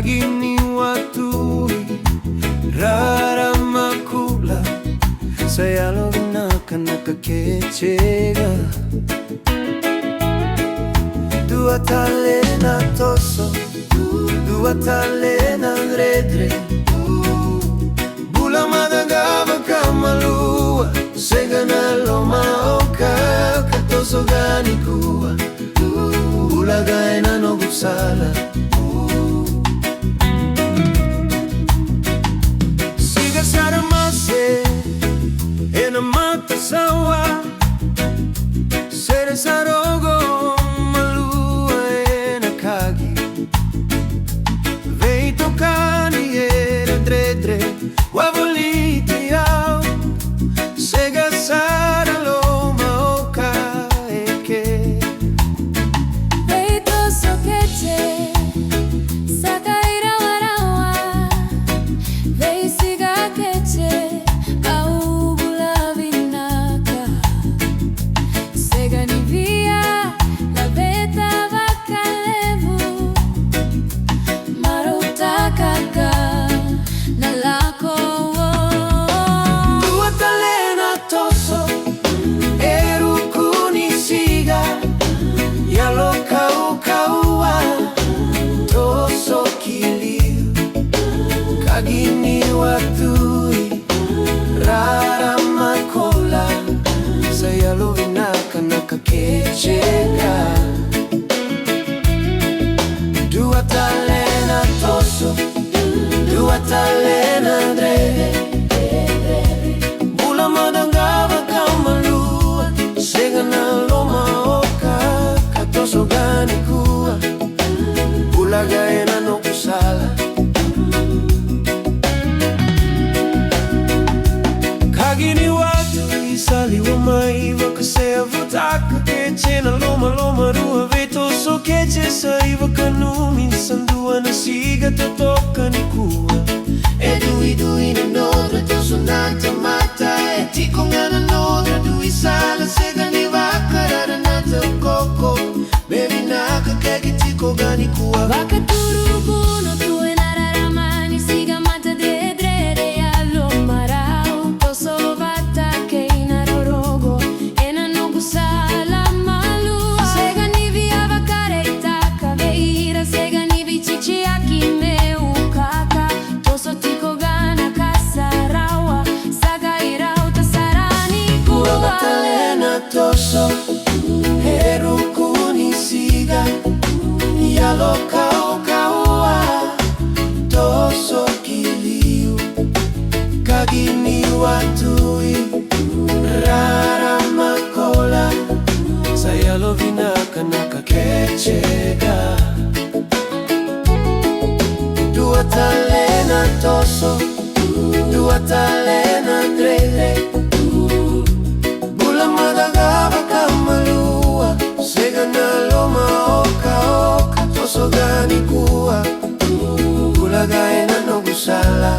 Kagini watui rara makula sayalo vinaka kechega dua talena toso dua talena redre bula madagava kamalua segana loma oka katoso gani kuwa bula gaena no gusala ena mata sawa sere sarogo malua ena kagi vei tocani era dredre wavoliti au sega sara loma oka eke vei toso keche sakaira warawa vei siga keche Kagini watui rara makola sayalo vinaka kechega dua talena toso dua talena dre bula madangava kamalua segana loma oka katoso gani kuwa bula gaena no kusala Kagini watu isali wa maiva kasea vutaka keche na loma rua veto so keche saiva kanumi sandua na siga totoka ni kuwa dui na nodra toso nata mata tiko ngana nodra dui sala sega ni vakarara nata koko bebi naka keki tiko gani kuwa vaka turugu no tue narara mani siga mata de drede ya lomarao toso vata ke inarorogo ena no gusala malua sega ni via vakare itaka veira sega ni vichichi akime ukaka toso tiko gana kasarawa saga irauta sarani kuwa talena toso herukuni siga yalo kaua toso kiliu kagini watui rara makola sayalo vinaka kechega dua talena toso dua talena dre bula madagava kamalua segana loma oka toso gani kuwa bula gaena no gusala